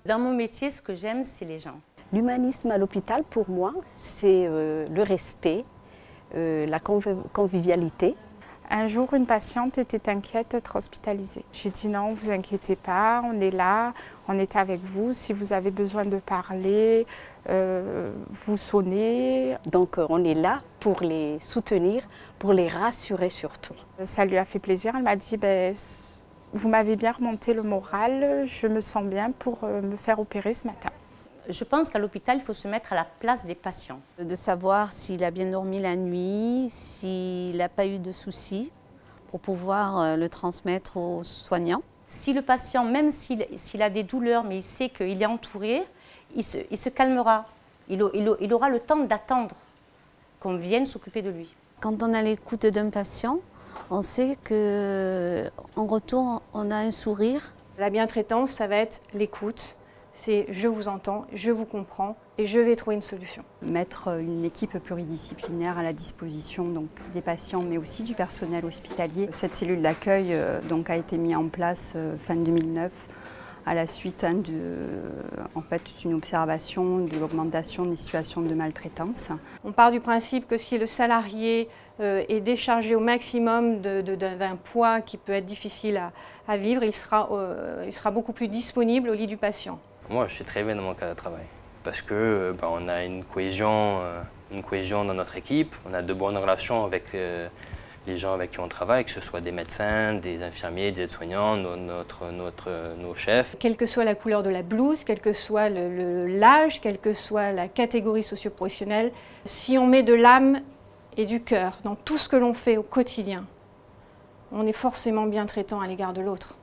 Dans mon métier, ce que j'aime, c'est les gens. L'humanisme à l'hôpital, pour moi, c'est le respect, la convivialité. Un jour, une patiente était inquiète d'être hospitalisée. J'ai dit non, vous inquiétez pas, on est là, on est avec vous. Si vous avez besoin de parler, vous sonnez. Donc on est là pour les soutenir, pour les rassurer surtout. Ça lui a fait plaisir, elle m'a dit vous m'avez bien remonté le moral, je me sens bien pour me faire opérer ce matin. Je pense qu'à l'hôpital, il faut se mettre à la place des patients. De savoir s'il a bien dormi la nuit, s'il n'a pas eu de soucis, pour pouvoir le transmettre aux soignants. Si le patient, même s'il a des douleurs, mais il sait qu'il est entouré, il se calmera. Il aura le temps d'attendre qu'on vienne s'occuper de lui. Quand on a l'écoute d'un patient, on sait qu'en retour, on a un sourire. La bientraitance, ça va être l'écoute. C'est je vous entends, je vous comprends et je vais trouver une solution. Mettre une équipe pluridisciplinaire à la disposition donc, des patients mais aussi du personnel hospitalier. Cette cellule d'accueil a été mise en place fin 2009 à la suite d'une observation de l'augmentation des situations de maltraitance. On part du principe que si le salarié est déchargé au maximum d'un poids qui peut être difficile à vivre, il sera beaucoup plus disponible au lit du patient. Moi, je suis très bien dans mon cadre de travail parce que on a une cohésion dans notre équipe, on a de bonnes relations avec les gens avec qui on travaille, que ce soit des médecins, des infirmiers, des aides-soignants, nos chefs. Quelle que soit la couleur de la blouse, quel que soit l'âge, quelle que soit la catégorie socio-professionnelle, si on met de l'âme et du cœur dans tout ce que l'on fait au quotidien, on est forcément bien traitant à l'égard de l'autre.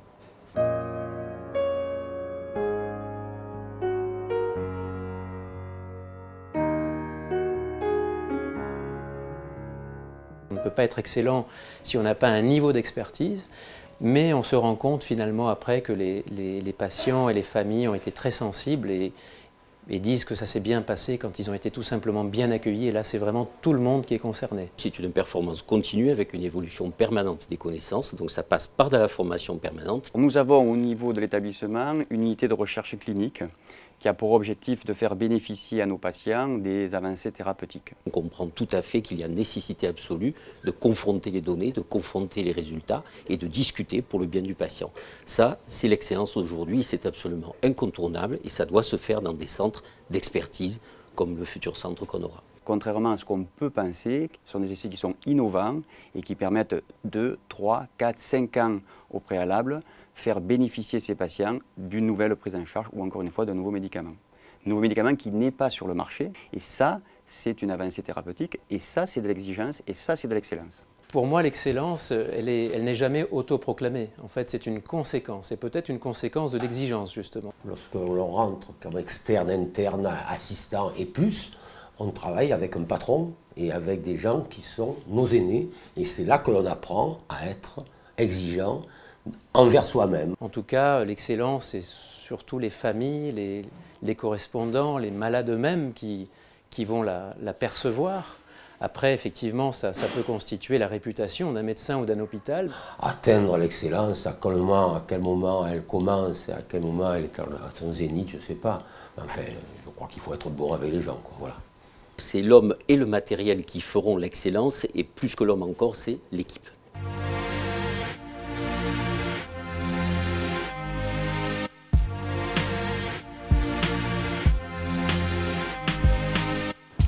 On ne peut pas être excellent si on n'a pas un niveau d'expertise, mais on se rend compte finalement après que les patients et les familles ont été très sensibles et disent que ça s'est bien passé quand ils ont été tout simplement bien accueillis. Et là, c'est vraiment tout le monde qui est concerné. C'est une performance continue avec une évolution permanente des connaissances, donc ça passe par de la formation permanente. Nous avons au niveau de l'établissement une unité de recherche clinique qui a pour objectif de faire bénéficier à nos patients des avancées thérapeutiques. On comprend tout à fait qu'il y a nécessité absolue de confronter les données, de confronter les résultats et de discuter pour le bien du patient. Ça, c'est l'excellence d'aujourd'hui, c'est absolument incontournable et ça doit se faire dans des centres d'expertise comme le futur centre qu'on aura. Contrairement à ce qu'on peut penser, ce sont des essais qui sont innovants et qui permettent 2, 3, 4, 5 ans au préalable faire bénéficier ces patients d'une nouvelle prise en charge ou encore une fois d'un nouveau médicament. Un nouveau médicament qui n'est pas sur le marché et ça, c'est une avancée thérapeutique et ça, c'est de l'exigence et ça, c'est de l'excellence. Pour moi, l'excellence, elle n'est jamais autoproclamée. En fait, c'est une conséquence et peut-être une conséquence de l'exigence justement. Lorsque l'on rentre comme externe, interne, assistant et plus, on travaille avec un patron et avec des gens qui sont nos aînés et c'est là que l'on apprend à être exigeant envers soi-même. En tout cas, l'excellence, c'est surtout les familles, les correspondants, les malades eux-mêmes qui vont la percevoir. Après, effectivement, ça peut constituer la réputation d'un médecin ou d'un hôpital. Atteindre l'excellence, à quel moment elle commence, à quel moment elle est à son zénith, je ne sais pas. Enfin, je crois qu'il faut être bon avec les gens, quoi, voilà. C'est l'homme et le matériel qui feront l'excellence et plus que l'homme encore, c'est l'équipe.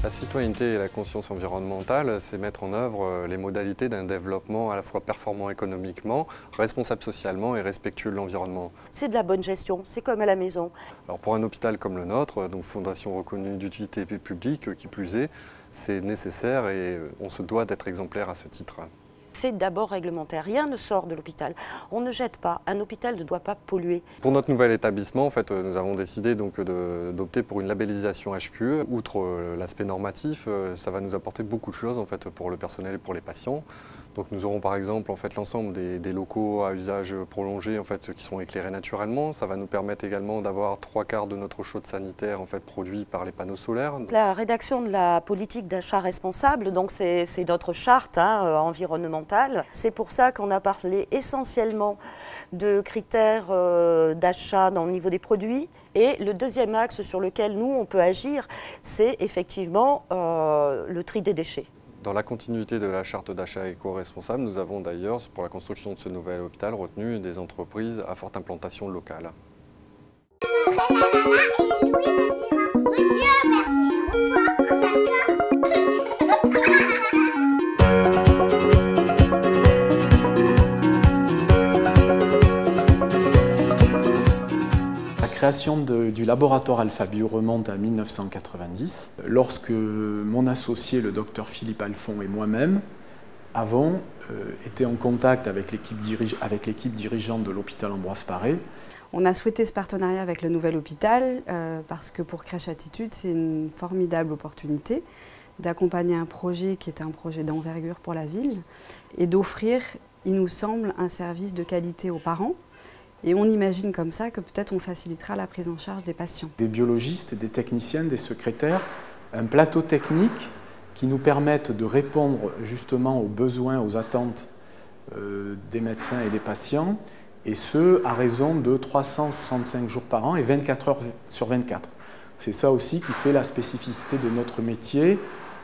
La citoyenneté et la conscience environnementale, c'est mettre en œuvre les modalités d'un développement à la fois performant économiquement, responsable socialement et respectueux de l'environnement. C'est de la bonne gestion, c'est comme à la maison. Alors pour un hôpital comme le nôtre, donc fondation reconnue d'utilité publique, qui plus est, c'est nécessaire et on se doit d'être exemplaire à ce titre. C'est d'abord réglementaire, rien ne sort de l'hôpital. On ne jette pas, un hôpital ne doit pas polluer. Pour notre nouvel établissement, en fait, nous avons décidé d'opter pour une labellisation HQE. Outre l'aspect normatif, ça va nous apporter beaucoup de choses en fait, pour le personnel et pour les patients. Donc nous aurons par exemple en fait, l'ensemble des locaux à usage prolongé en fait, qui sont éclairés naturellement. Ça va nous permettre également d'avoir 3/4 de notre chaude sanitaire en fait, produit par les panneaux solaires. La rédaction de la politique d'achat responsable, donc c'est notre charte environnementale. C'est pour ça qu'on a parlé essentiellement de critères d'achat au niveau des produits. Et le deuxième axe sur lequel nous on peut agir, c'est effectivement le tri des déchets. Dans la continuité de la charte d'achat éco-responsable, nous avons d'ailleurs, pour la construction de ce nouvel hôpital, retenu des entreprises à forte implantation locale. La création du laboratoire AlphaBio remonte à 1990, lorsque mon associé, le docteur Philippe Alphon et moi-même, avons été en contact avec l'équipe dirigeante de l'hôpital Ambroise Paré. On a souhaité ce partenariat avec le nouvel hôpital parce que pour Crèche Attitude, c'est une formidable opportunité d'accompagner un projet qui est un projet d'envergure pour la ville et d'offrir, il nous semble, un service de qualité aux parents. Et on imagine comme ça que peut-être on facilitera la prise en charge des patients. Des biologistes, des techniciens, des secrétaires, un plateau technique qui nous permette de répondre justement aux besoins, aux attentes des médecins et des patients, et ce, à raison de 365 jours par an et 24 heures sur 24. C'est ça aussi qui fait la spécificité de notre métier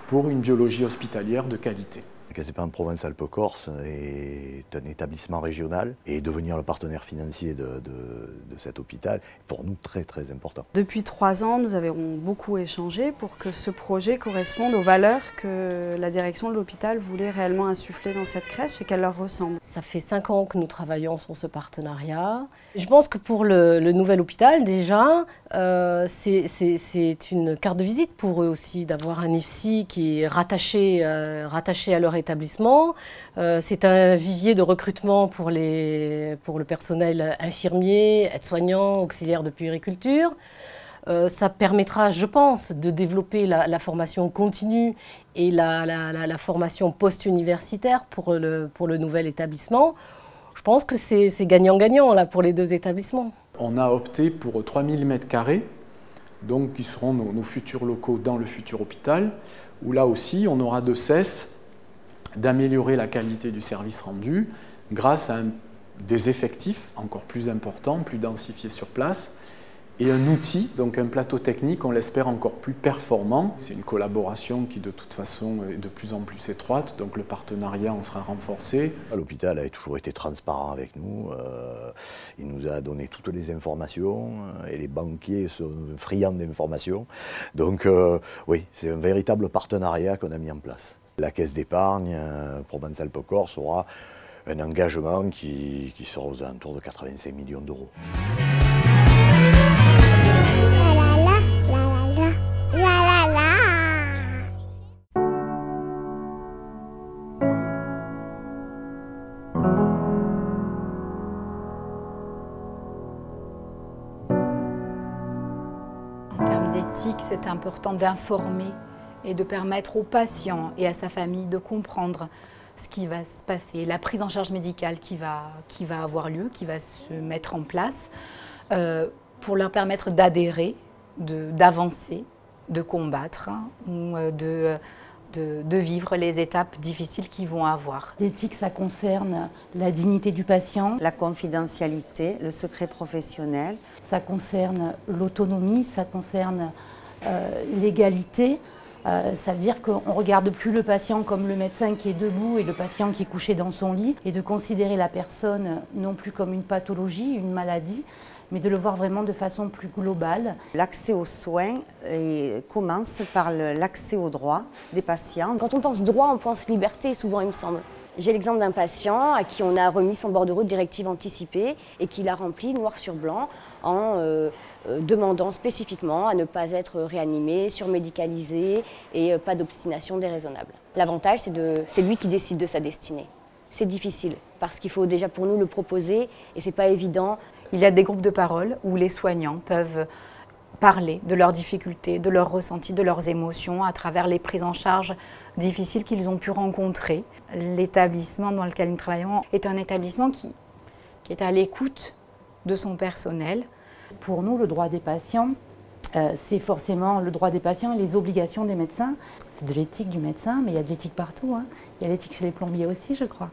pour une biologie hospitalière de qualité. La Caisse d'épargne Provence-Alpes-Corse est un établissement régional et devenir le partenaire financier de cet hôpital est pour nous très très important. Depuis 3 ans, nous avons beaucoup échangé pour que ce projet corresponde aux valeurs que la direction de l'hôpital voulait réellement insuffler dans cette crèche et qu'elle leur ressemble. Ça fait 5 ans que nous travaillons sur ce partenariat. Je pense que pour le nouvel hôpital, déjà, c'est une carte de visite pour eux aussi d'avoir un IFSI qui est rattaché à leur établissement. C'est un vivier de recrutement pour le personnel infirmier, aide-soignant, auxiliaire de puériculture. Ça permettra, je pense, de développer la formation continue et la formation post-universitaire pour le nouvel établissement. Je pense que c'est gagnant-gagnant là pour les 2 établissements. On a opté pour 3000 m², donc qui seront nos futurs locaux dans le futur hôpital, où là aussi on aura de cesse d'améliorer la qualité du service rendu grâce à des effectifs encore plus importants, plus densifiés sur place, et un outil, donc un plateau technique, on l'espère encore plus performant. C'est une collaboration qui de toute façon est de plus en plus étroite, donc le partenariat en sera renforcé. L'hôpital a toujours été transparent avec nous, il nous a donné toutes les informations et les banquiers sont friands d'informations. Donc oui, c'est un véritable partenariat qu'on a mis en place. La Caisse d'épargne Provence-Alpes-Corse aura un engagement qui sera aux alentours de 85 millions d'euros. En termes d'éthique, c'est important d'informer et de permettre aux patients et à sa famille de comprendre ce qui va se passer, la prise en charge médicale qui va avoir lieu, qui va se mettre en place, pour leur permettre d'adhérer, d'avancer, de combattre ou de vivre les étapes difficiles qu'ils vont avoir. L'éthique, ça concerne la dignité du patient, la confidentialité, le secret professionnel. Ça concerne l'autonomie, ça concerne l'égalité. Ça veut dire qu'on ne regarde plus le patient comme le médecin qui est debout et le patient qui est couché dans son lit, et de considérer la personne non plus comme une pathologie, une maladie, mais de le voir vraiment de façon plus globale. L'accès aux soins commence par l'accès aux droits des patients. Quand on pense droit, on pense liberté, souvent il me semble. J'ai l'exemple d'un patient à qui on a remis son bordereau de directive anticipée et qui l'a rempli noir sur blanc en demandant spécifiquement à ne pas être réanimé, surmédicalisé et pas d'obstination déraisonnable. L'avantage, c'est lui qui décide de sa destinée. C'est difficile parce qu'il faut déjà pour nous le proposer et c'est pas évident. Il y a des groupes de parole où les soignants peuvent parler de leurs difficultés, de leurs ressentis, de leurs émotions à travers les prises en charge difficiles qu'ils ont pu rencontrer. L'établissement dans lequel nous travaillons est un établissement qui est à l'écoute de son personnel. Pour nous, le droit des patients, c'est forcément le droit des patients et les obligations des médecins. C'est de l'éthique du médecin, mais il y a de l'éthique partout, hein. Il y a l'éthique chez les plombiers aussi, je crois.